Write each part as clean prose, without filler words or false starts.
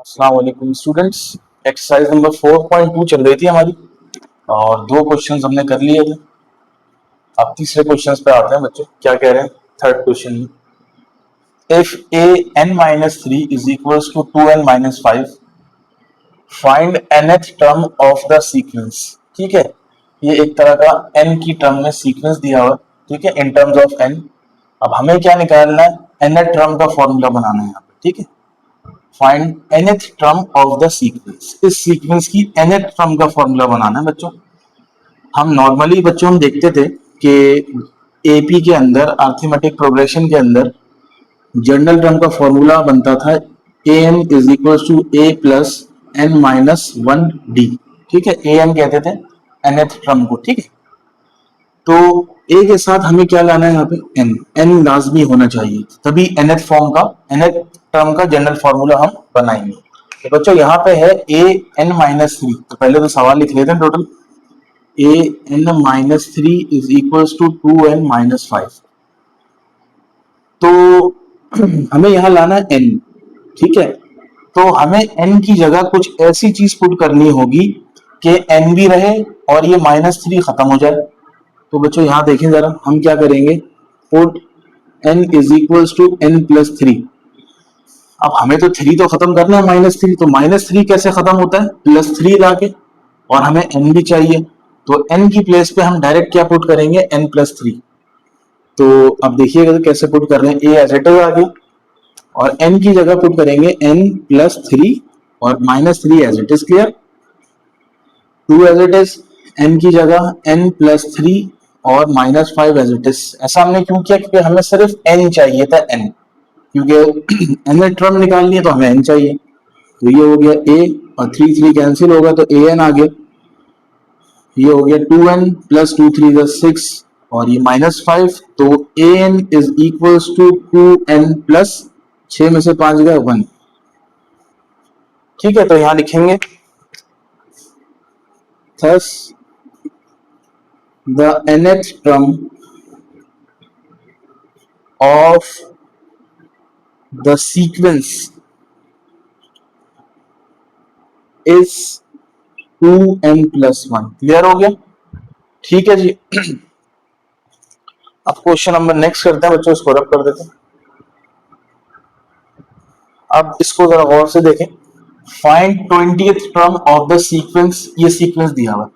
अस्सलाम वालेकुम students. Exercise number 4.2 चल रही थी हमारी और दो क्वेश्चंस हमने कर लिए थे। अब तीसरे क्वेश्चंस पे आते हैं बच्चों, क्या कह रहे हैं थर्ड क्वेश्चन में। If a n minus 3 is equals to 2n minus 5, find nth term of the sequence. ठीक है, ये एक तरह का n की टर्म में सीक्वेंस दिया हुआ, ठीक है, इन टर्म्स ऑफ n। अब हमें क्या निकालना है, nth टर्म का फॉर्मूला बनाना है यहाँ पे। ठीक है, find nth term of the sequence. इस सीक्वेंस की nth टर्म का फॉर्मूला बनाना है बच्चों। हम नॉर्मली बच्चों हम देखते थे कि एपी के अंदर अर्थमेटिक प्रोग्रेशन के अंदर जनरल टर्म का फॉर्मूला बनता था A N is equal to A plus N minus one D. ठीक है, ए एन कहते थे nth टर्म को। ठीक है, तो ए के साथ हमें क्या लाना है यहाँ पे, एन। एन लाजमी होना चाहिए, तभी nth फॉर्म का nth टर्म का जनरल फॉर्मूला हम बनाएंगे। तो बच्चों यहाँ पे है ए एन माइनस थ्री, तो पहले तो सवाल लिख लेते हैं total. A n minus three is equal to 2n minus 5। तो हमें यहाँ लाना है n। ठीक है, तो हमें n की जगह कुछ ऐसी चीज पुट करनी होगी कि n भी रहे और ये माइनस थ्री खत्म हो जाए। तो बच्चों यहाँ देखें जरा, हम क्या करेंगे, put n is equal to n plus three. अब हमें तो थ्री तो खत्म करना है माइनस थ्री, तो माइनस थ्री कैसे खत्म होता है, प्लस थ्री लाके, और हमें n भी चाहिए, तो n की प्लेस पे हम डायरेक्ट क्या पुट करेंगे, n प्लस थ्री। तो अब देखिएगा तो कैसे पुट कर रहे हैं, a एज इट इज आ गया और n की जगह पुट करेंगे n प्लस थ्री और minus three as it is, clear. Two as it is, n की जगह n प्लस थ्री और minus five as it is. ऐसा हमने क्यों किया, क्योंकि हमें सिर्फ n चाहिए था, n, क्योंकि n टर्म निकालनी है तो हमें n चाहिए। तो ये हो गया a और थ्री थ्री कैंसिल होगा तो an आ गया। ये हो गया 2n plus two three six और ये माइनस फाइव, तो an is equal to 2n plus 6 में से 5 गया 1। ठीक है, तो यहां लिखेंगे thus the nth term of the sequence is 2n plus 1। Clear हो गया, ठीक है जी। अब क्वेश्चन नंबर नेक्स्ट करते हैं बच्चों, इसको रब कर देते हैं। अब इसको जरा गौर से देखें, find 20th term of the sequence. ये सीक्वेंस दिया हुआ,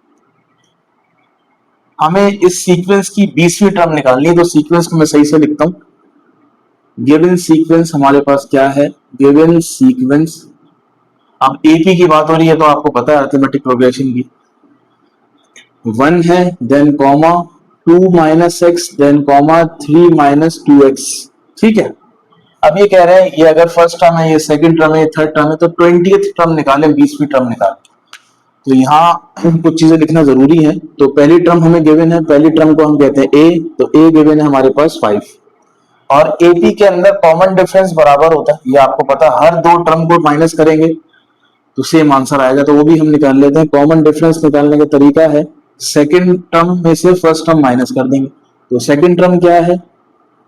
हमें इस सीक्वेंस की 20वीं टर्म निकालनी है। तो सीक्वेंस को मैं सही से लिखता हूं, गिवन सीक्वेंस हमारे पास क्या है, गिवन सीक्वेंस। अब एपी की बात हो रही है तो आपको पता है अर्थमेटिक प्रोग्रेशन की, 1 है, then comma 2 minus x, then comma 3 minus 2x। ठीक है, अब ये कह रहे हैं ये अगर फर्स्ट टर्म है, ये सेकंड टर्म है, ये थर्ड टर्म है, तो 20th टर्म निकालें, 20वीं टर्म निकालें। तो यहाँ कुछ चीजें लिखना जरूरी है। तो पहली टर्म हमें गिवन है, पहली टर्म को हम कहते हैं a, तो a गिवन है हमारे पास 5 और AP के अंदर कॉमन डिफरेंस बराबर होता है, ये आपको पता है। हर दो टर्म को माइनस करेंगे तो सेम आंसर आएगा, तो वो भी हम निकाल लेते हैं। कॉमन डिफरेंस निकालने का तरीका है, सेकंड टर्म में से फर्स्ट टर्म माइनस कर देंगे। तो सेकंड टर्म क्या है,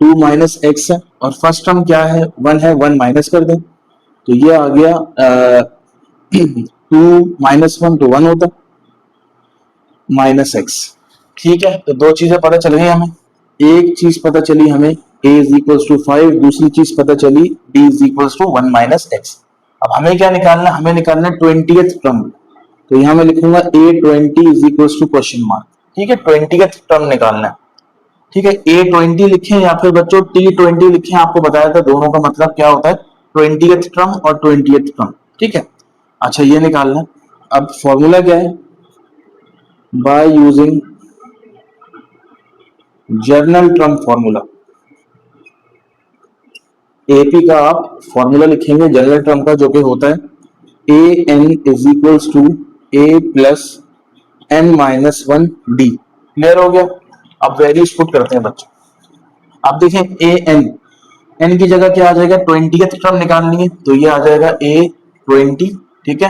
2 माइनस एक्स है, और फर्स्ट टर्म क्या है, 1 है, 1 माइनस कर दें। तो ये आ गया 2 माइनस 1 तो 1 होता, माइनस एक्स। ठीक है, तो दो चीजें पता चल गई हमें। एक चीज पता चली हमें a इज इक्वल टू 5, दूसरी चीज पता चली d is equal to 1 minus x. अब हमें क्या निकालना है, हमें निकालना है 20th टर्म। तो यहां मैं लिखूंगा a20 is equal to question mark. ठीक है, 20th टर्म निकालना है। ठीक है, a20 लिखें या फिर बच्चों t20 लिखें, आपको बताया था दोनों का मतलब क्या होता है, 20th टर्म और 20th टर्म। ठीक है, अच्छा ये निकालना है। अब फॉर्मूला क्या है, by using journal term formula. AP का आप फॉर्मूला लिखेंगे जनरल टर्म का, जो कि होता है A N is equal to A plus N minus one D. Clear हो गया। अब वैल्यूज पुट करते हैं बच्चों। अब देखें ए एन, एन की जगह क्या आ जाएगा, 20th टर्म निकालनी है, तो ये आ जाएगा a20। ठीक है,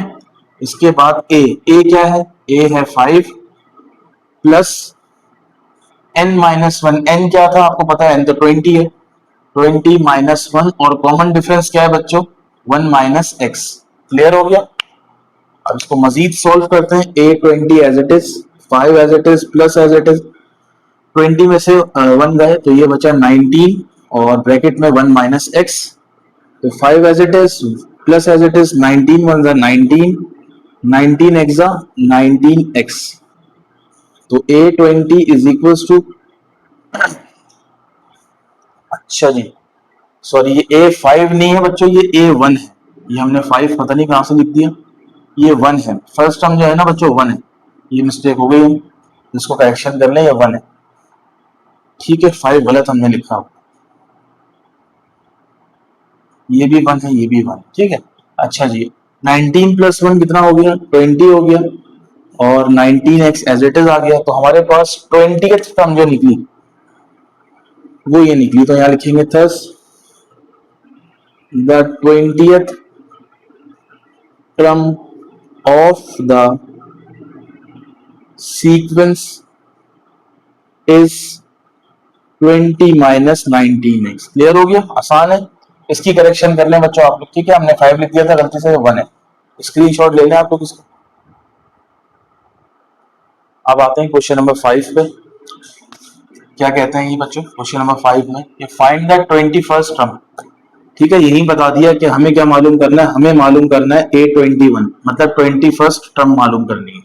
इसके बाद a क्या है, a है 5 plus n minus one. n क्या था आपको पता है, n तो 20 है, 20 माइनस 1 और कॉमन डिफरेंस क्या है बच्चों, 1 माइनस एक्स। क्लियर हो गया। अब इसको मजीद सॉल्व करते हैं। A20 as it is, 5 as it is, plus as it is, 20 में से 1 गए तो ये बचा 19 और ब्रैकेट में 1 माइनस एक्स, तो 5 as it is plus as it is, 19 1 जा 19, 19 एक्स जा 19x, तो A20 इज इक्वल्स टू, अच्छा जी सॉरी ये A5 नहीं है बच्चों, ये A1 है। ये हमने 5 पता नहीं कहां से लिख दिया, ये 1 है। फर्स्ट टर्म जो है ना बच्चों 1 है, ये मिस्टेक हो गई, इसको करेक्शन कर लें, ये 1 है। ठीक है 5 गलत हमने लिखा, ये भी 1 है, ये भी 1, ठीक है। अच्छा जी 19 प्लस 1 कितना हो गया, 20 हो गया, और 19x एज इट इज आ गया। तो हमारे पास 20th टर्म जो निकली वो ये निकली, तो यहां लिखेंगे thus the 20th term of the sequence is 20 minus 19x। Clear हो गया, आसान है। इसकी करेक्शन कर लें बच्चों आप लोग, ठीक है। हमने 5 लिख दिया था गलती से, 1 है। स्क्रीनशॉट ले लें आप लोग इसका। अब आते हैं क्वेश्चन नंबर 5 पे। क्या कहते हैं ये बच्चों क्वेश्चन नंबर 5 में, ये फाइंड द 21st टर्म। ठीक है, यही बता दिया कि हमें क्या मालूम करना है, हमें मालूम करना है A21, मतलब 21st टर्म मालूम करनी है।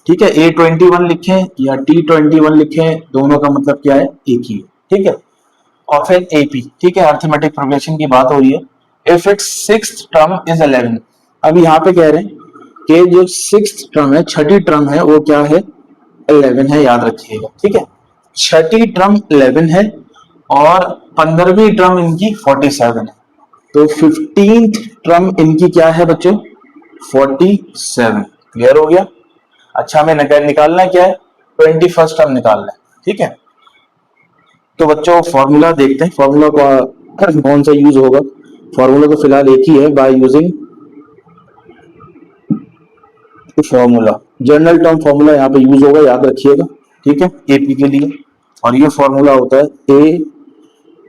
ठीक है, A21 लिखें या T21 लिखें, दोनों का मतलब क्या है, एक ही है। ठीक है, और फिर AP, ठीक है, अर्थमेटिक प्रोग्रेशन की बात हो रही है। If it's sixth term is 11, अब यहाँ पे कह रहे हैं कि जो सिक्स्थ टर्म है, छठी टर्म है, वो क्या है, 11 है, याद रखिएगा। ठीक है, छठी टर्म 11 है और 15वीं टर्म इनकी 47 है, तो 15th टर्म इनकी क्या है बच्चों, 47। क्लियर हो गया। अच्छा हमें निकालना क्या है, 21st टर्म निकालना है। ठीक है, तो बच्चों फॉर्मूला देखते हैं, फॉर्मूला का कौन सा यूज होगा। फॉर्मूला तो फिलहाल एक ही है, by using formula, general term formula यहाँ पे यूज होगा, याद रखिएगा। ठीक है, एपी के लिए, और ये फॉर्मूला होता है A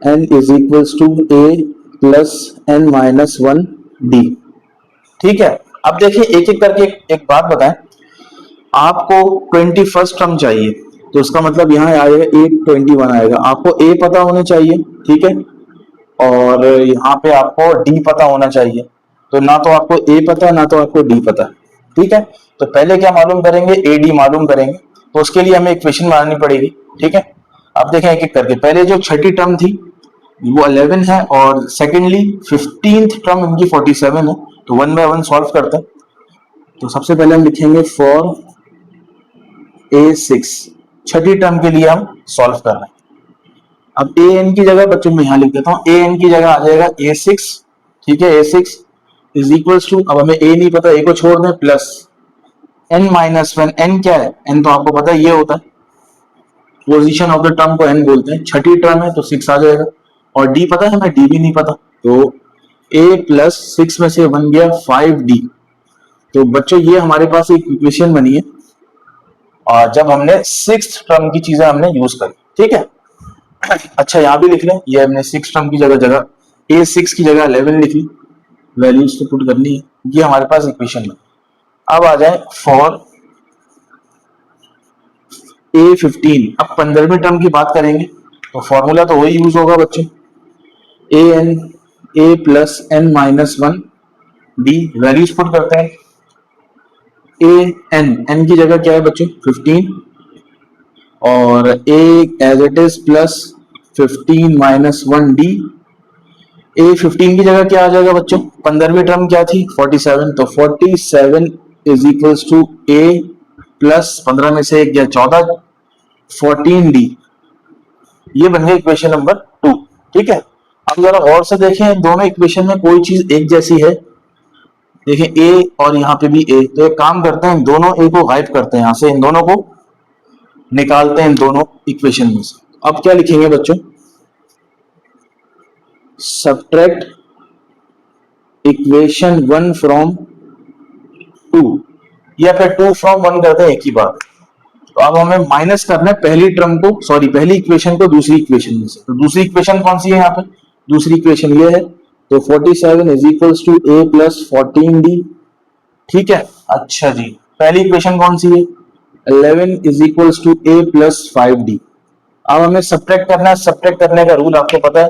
N is equals to A plus N minus 1 D. ठीक है, अब देखिए एक एक करके एक बात बताएं, आपको 21st टर्म चाहिए, तो उसका मतलब यहाँ आएगा A21 आएगा, आपको ए पता होना चाहिए। ठीक है, और यहाँ पे आपको डी पता होना चाहिए, तो ना तो आपको ए पता ना तो आपको डी पता। ठीक है, तो पहले क्या मालूम करेंगे, ए डी मालूम करेंगे, तो उसके लिए हमें इक्वेशन बनानी पड़ेगी। ठीक है, अब देखें एक एक करके। पहले जो छठी टर्म थी वो 11 है, और सेकेंडली 15th टर्म इनकी 47 है, तो 1 बाय 1 सॉल्व करते हैं। तो सबसे पहले हम लिखेंगे फॉर A6, छठी टर्म के लिए हम सॉल्व कर रहे हैं। अब ए एन की जगह बच्चों मैं यहां लिख देता हूं, ए एन की जगह आ जाएगा A6। ठीक है, A6 इज इक्वल्स टू, अब हमें ए नहीं पता, ए को छोड़ दें, प्लस एन माइनस 1। एन क्या है, एन तो आपको पता है ये होता है पोजीशन ऑफ द टर्म को एन बोलते हैं, छठी टर्म है तो 6 आ जाएगा, और डी पता है, हमें डी भी नहीं पता, तो ए प्लस 6 में से बन गया 5D। तो बच्चों ये हमारे पास एक इक्वेशन बनी है, और जब हमने सिक्स्थ टर्म की चीजें हमने यूज करी। ठीक है, अच्छा यहां भी लिख लें, ये हमने 6 टर्म की जगह A6 की जगह 11 लिख ली, वैल्यूज तो पुट करनी है, ये हमारे पास इक्वेशन है। अब आ जाए फॉर A15, अब 15वीं टर्म की बात करेंगे, तो फॉर्मूला तो वही यूज होगा बच्चों, A N A plus N minus 1 D, values put करते हैं। ए एन की जगह क्या है बच्चों, 15, और A as it is plus 15 minus 1 D. A15 की जगह क्या आ जाएगा बच्चों, 15वीं टर्म क्या थी, 47, तो 47 is equals to A plus 15 में से 1 गया 14, 14D। ये बन गई इक्वेशन नंबर 2। ठीक है, अब जरा गौर से देखें, दोनों इक्वेशन में कोई चीज एक जैसी है, देखें ए और यहाँ पे भी ए, तो एक काम करते हैं, दोनों ए को गायब करते हैं, यहां से इन दोनों को निकालते हैं, इन दोनों इक्वेशन में से। अब क्या लिखेंगे बच्चों, सब्ट्रैक्ट इक्वेशन 1 फ्रॉम 2, या फिर 2 फ्रॉम 1 करते हैं, एक ही बात। तो अब हमें माइनस करना है पहली टर्म को, सॉरी पहली इक्वेशन को दूसरी इक्वेशन में से। तो दूसरी इक्वेशन कौन सी है यहाँ पे, दूसरी इक्वेशन ये है, तो 47 is equals to A plus 14d। ठीक है, अच्छा जी, पहली इक्वेशन कौन सी है? 11 is equals to A plus 5d। अब हमें सब्ट्रैक्ट करना है, सब्ट्रैक्ट करने का रूल आपको पता है,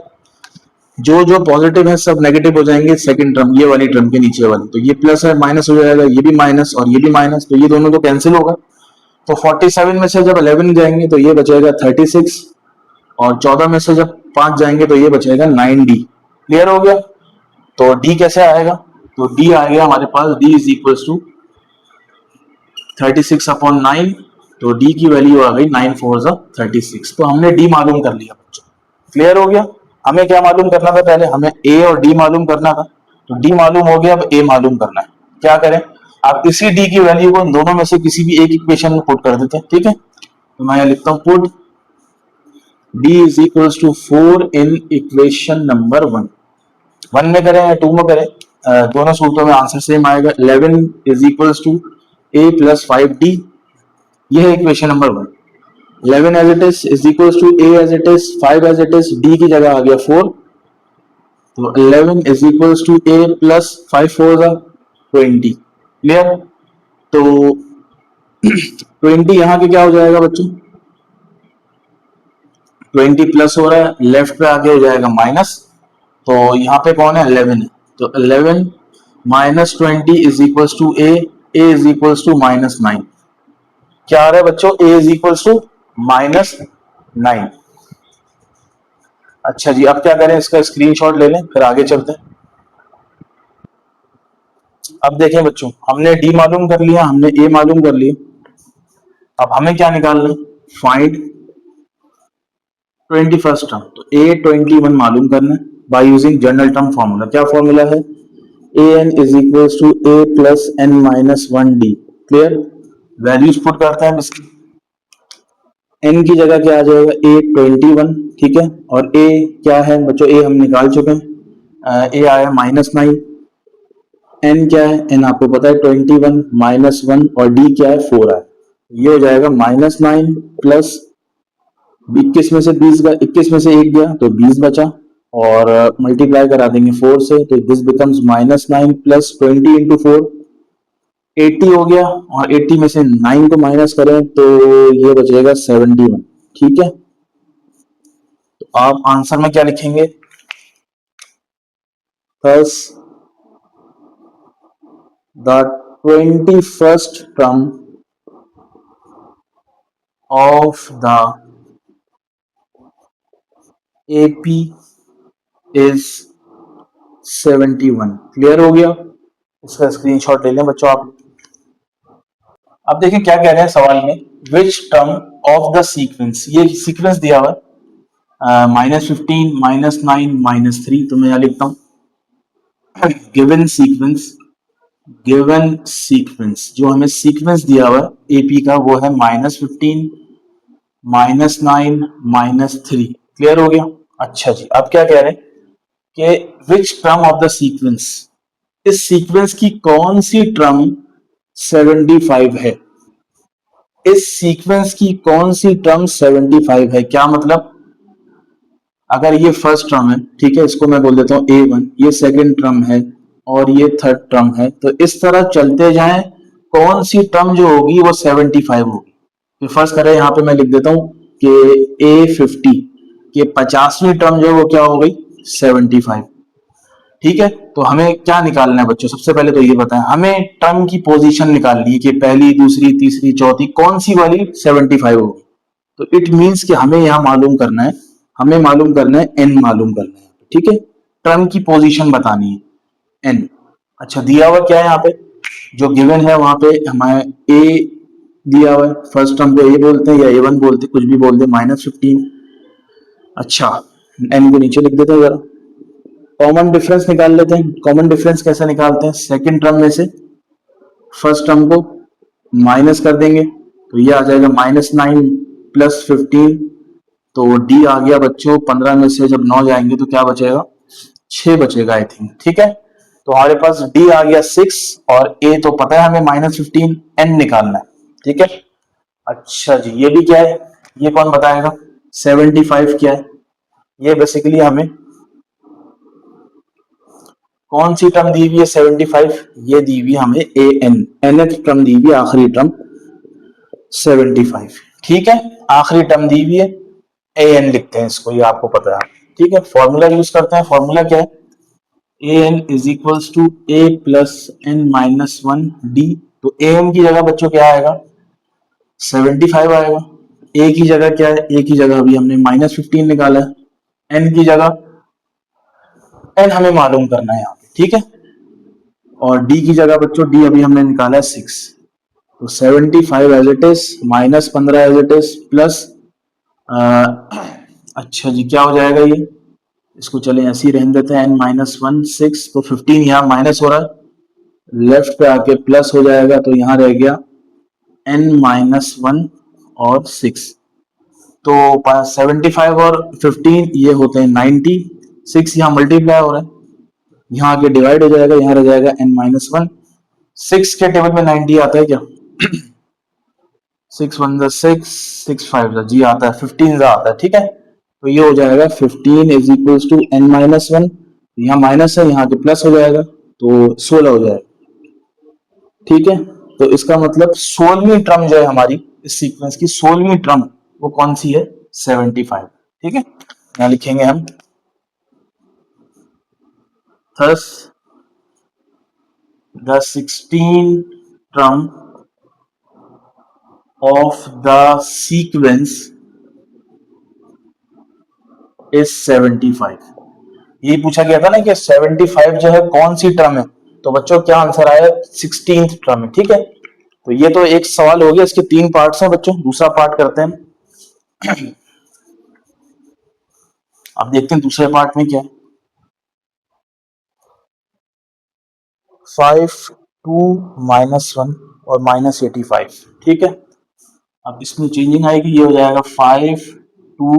जो जो पॉजिटिव है सब नेगेटिव हो जाएंगे सेकंड टर्म, ये वाली टर्म के नीचे वाली, तो ये प्लस है माइनस हो जाएगा, ये भी माइनस और ये भी माइनस, तो ये दोनों तो कैंसिल होगा। तो 47 में से जब 11 जाएंगे तो ये बचेगा 36, और 14 में से जब 5 जाएंगे तो ये बचेगा 9d। क्लियर हो गया? तो d कैसे आएगा? तो d आ गया हमारे पास, d इज इक्वल टू 36/9, तो d की वैल्यू आ गई 9 4 36। तो हमने d मालूम कर लिया बच्चों। क्लियर हो गया? हमें क्या मालूम करना था? पहले हमें a और d मालूम करना था, तो d मालूम हो गया, अब a मालूम करना है। क्या करें? आप इसी d की वैल्यू को दोनों में से किसी भी एक इक्वेशन में पुट कर देते हैं। ठीक है, तो मैं लिखता हूं put d is equal to 4 in equation number 1। 1 में करें या 2 में करें, दोनों सूत्रों में आंसर सेम आएगा। 11 is equal to a plus 5d, ये है equation number 1। 11 as it is equal to a as it is, 5 as it is, d की जगह आ गया 4, तो 11 is equal to a plus 5 4 20। Clear? तो 20 यहाँ के क्या हो जाएगा बच्चों? 20 प्लस हो रहा है, लेफ्ट पे आगे हो जाएगा माइनस, तो यहाँ पे कौन है? 11 है, तो 11 minus 20 is equal to a is equal to -9। क्या आ रहा है बच्चों? a is equal to -9। अच्छा जी, अब क्या करें? इसका स्क्रीनशॉट ले लें, फिर आगे चलते हैं। अब देखें बच्चों, हमने d मालूम कर लिया, हमने a मालूम कर लिया, अब हमें क्या निकालना है? फाइंड 21st टर्म, तो a21 मालूम करना है by using general term formula. क्या फॉर्मूला है? an is equal to a plus n minus 1d। Clear? Values put करते हैं इसकी, n की जगह क्या आ जाएगा? a21। ठीक है, और a क्या है बच्चों? a हम निकाल चुके हैं, a आया -9। n क्या है? n आपको पता है 21 -1, और d क्या है? 4 है। ये हो जाएगा -9 प्लस 21 में से 20 गया, 21 में से 1 गया तो 20 बचा, और मल्टीप्लाई करा देंगे 4 से, तो दिस बिकम्स -9 प्लस 20 इंटू 4, 80 हो गया, और 80 में से 9 को माइनस करें तो ये बचेगा 71। ठीक है, तो आप आंसर में क्या लिखेंगे? Thus the 21st term of the AP is 71। Clear हो गया? इसका स्क्रीनशॉट ले लें बच्चों आप। अब देखिए क्या कह रहे हैं सवाल में, which term of the sequence, ये सीक्वेंस दिया हुआ -15 -9 -3, तो मैं यहां लिखता हूं गिवन सीक्वेंस, गिवन सीक्वेंस, जो हमें सीक्वेंस दिया हुआ एपी का वो है -15 -9 -3। क्लियर हो गया? अच्छा जी, अब क्या कह रहे हैं कि which term of the sequence, इस सीक्वेंस की कौन सी टर्म 75 है? इस सीक्वेंस की कौन सी टर्म 75 है? क्या मतलब? अगर ये फर्स्ट टर्म है, ठीक है, इसको मैं बोल देता हूं A1, ये सेकंड टर्म है, और ये थर्ड टर्म है, तो इस तरह चलते जाएं, कौन सी टर्म जो होगी वो 75 होगी। तो फर्स्ट करें, यहां पे मैं लिख देता हूं कि A50 कि 50वीं टर्म जो है वो क्या हो गई? 75। ठीक है, तो हमें क्या निकालना है बच्चों? सबसे पहले तो ये बताएं, हमें टर्म की पोजीशन निकालनी है कि पहली, दूसरी, तीसरी, चौथी, कौन सी वाली 75 होगी। तो इट मींस कि हमें यहां मालूम करना है, हमें मालूम करना है n मालूम करना है। ठीक है, टर्म की पोजीशन बतानी है n। अच्छा, दिया हुआ क्या है यहाँ पे? जो गिवन है वहां पे हमारे a दिया हुआ है, फर्स्ट टर्म को a बोलते हैं या a1 बोलते हैं, कुछ भी बोलते हैं, -15। अच्छा, n को नीचे लिख देते हैं जरा, कॉमन डिफरेंस निकाल लेते हैं। कॉमन डिफरेंस कैसे निकालते हैं? सेकंड टर्म में से फर्स्ट टर्म को माइनस कर देंगे, तो ये आ जाएगा -9 प्लस 15, तो डी आ गया बच्चों 15 में से जब 9 जाएंगे तो क्या बचेगा? 6 बचेगा आई थिंक। ठीक है, तो हमारे पास डी आ गया 6, और ए तो पता है हमें -15, एन निकालना है। ठीक है, अच्छा जी, ये भी क्या है? ये कौन बताएगा? 75 क्या है? ये बेसिकली हमें कौन सी टर्म दी हुई है 75? ये दी हुई हमें ए एन, nth टर्म दी हुई है, आखिरी टर्म 75। ठीक है, आखिरी टर्म दी हुई है, ए एन लिखते हैं इसको, ये आपको पता है। ठीक है, फॉर्मूला यूज करते हैं। फॉर्मूला क्या है? A N is equals to A plus N minus one D. तो ए एन की जगह बच्चों क्या आएगा? 75 आएगा। ए की जगह क्या है? ए की जगह अभी हमने -15 निकाला है। एन की जगह, एन हमें मालूम करना है यहाँ पे। ठीक है, और डी की जगह बच्चों, डी अभी हमने निकाला है 6। तो 75 as it is, -15 as it is, plus अच्छा जी, क्या हो जाएगा ये? इसको चले ऐसे ही रहने देते हैं, n -1 6। तो 15 यहाँ माइनस हो रहा है, लेफ्ट पे आके प्लस हो जाएगा, तो यहाँ रह गया n -1 और 6। तो 75 और 15 ये होते हैं 90। 6 यहाँ मल्टीप्लाई हो रहा है, यहाँ आके डिवाइड हो जाएगा, यहाँ रह जाएगा n -1। 6 के टेबल में 90 आता है क्या? 6 1 6, 6 5 जी आता है, 15 आता है। ठीक है, तो ये हो जाएगा 15 इज इक्वल्स टू n -1, यहाँ माइनस है, यहाँ के प्लस हो जाएगा, तो 16 हो जाएगा। ठीक है, तो इसका मतलब 16वीं टर्म जो है हमारी इस सीक्वेंस की, 16वीं टर्म वो कौन सी है? 75। ठीक है, यहाँ लिखेंगे हम, thus the 16th term of the sequence is 75। यही पूछा गया था ना कि 75 जो है कौन सी टर्म है, तो बच्चों क्या आंसर आया? 16th टर्म है। ठीक है, तो ये तो एक सवाल हो गया, इसके 3 पार्ट्स हैं बच्चों। दूसरा पार्ट करते हैं। अब देखते हैं दूसरे पार्ट में क्या है। 5 2 -1 और -85। ठीक है, अब इसमें चेंजिंग आएगी, ये हो जाएगा 5 2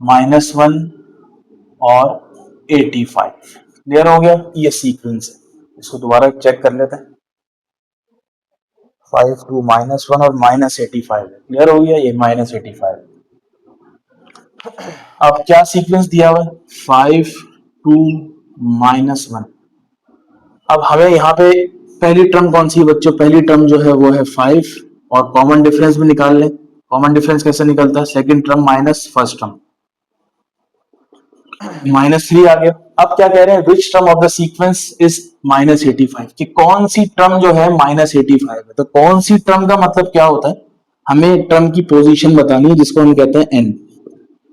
-1 और 85। क्लियर हो गया? ये सीक्वेंस है, इसको दोबारा चेक कर लेते हैं। 5 2 -1 और -85 है। क्लियर हो गया? ये -85। अब क्या सीक्वेंस दिया हुआ है? 5 2 -1। अब हमें यहाँ पे पहली टर्म कौन सी है बच्चों? पहली टर्म जो है वो है 5, और कॉमन डिफरेंस भी निकाल लें। कॉमन डिफरेंस कैसे निकलता है? Second term minus first term, -3 आ गया। अब क्या कह रहे हैं? Which term of the sequence is -85, कि कौन सी टर्म जो है -85 है। तो कौन सी टर्म का मतलब क्या होता है? हमें टर्म की पोजीशन बतानी है, जिसको हम कहते हैं n।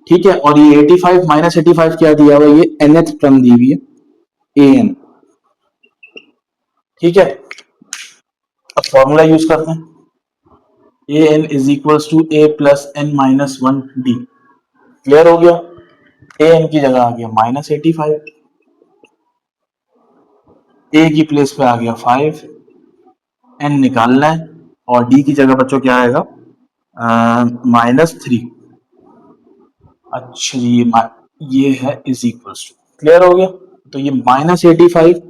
ठीक है, और ये 85 -85 क्या दिया हुआ है? ये nth टर्म दी हुई है, an। ठीक है, अब फॉर्मूला यूज करते हैं, A N is equals to A plus N minus one D. Clear हो गया? ए एन की जगह आ गया -85, ए की प्लेस पे आ गया 5, एन निकालना है, और डी की जगह बच्चों क्या आएगा? -3। अच्छा ये है इज इक्वल्स टू। क्लियर हो गया? तो ये -85,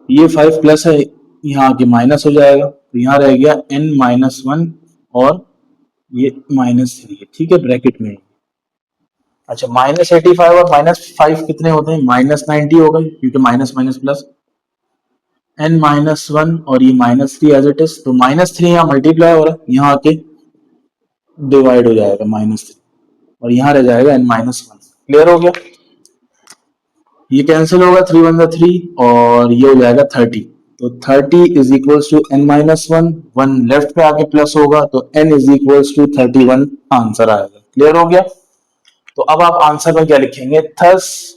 ये 5 प्लस है, यहाँ आके माइनस हो जाएगा, तो यहाँ रह गया n -1 और ये -3 है। ठीक है, ब्रैकेट में। अच्छा, -85 और -5 कितने होते हैं? -90 हो गए, क्योंकि माइनस माइनस प्लस, n -1 और ये -3 एज इट इज। तो -3 यहाँ मल्टीप्लाई हो रहा है, यहाँ आके डिवाइड हो जाएगा -3, और यहाँ रह जाएगा n -1। क्लियर हो गया? ये कैंसिल होगा, 3 1 3, और ये हो जाएगा 30। तो 30 is equals to n -1, 1 left पे आके प्लस होगा, तो n is equals to 31 answer आएगा। क्लियर हो गया? तो अब आप आंसर में क्या लिखेंगे? Thus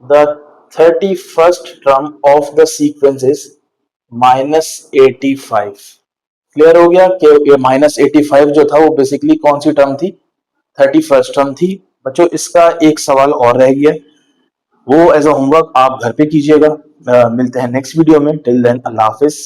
the 31st term of the sequence is -85। Clear हो गया कि ये -85 जो था वो बेसिकली कौन सी टर्म थी? 31st टर्म थी। बच्चों, इसका एक सवाल और रह गया, वो एज अ होमवर्क आप घर पे कीजिएगा। मिलते हैं नेक्स्ट वीडियो में। टिल देन, अल्लाह हाफिज।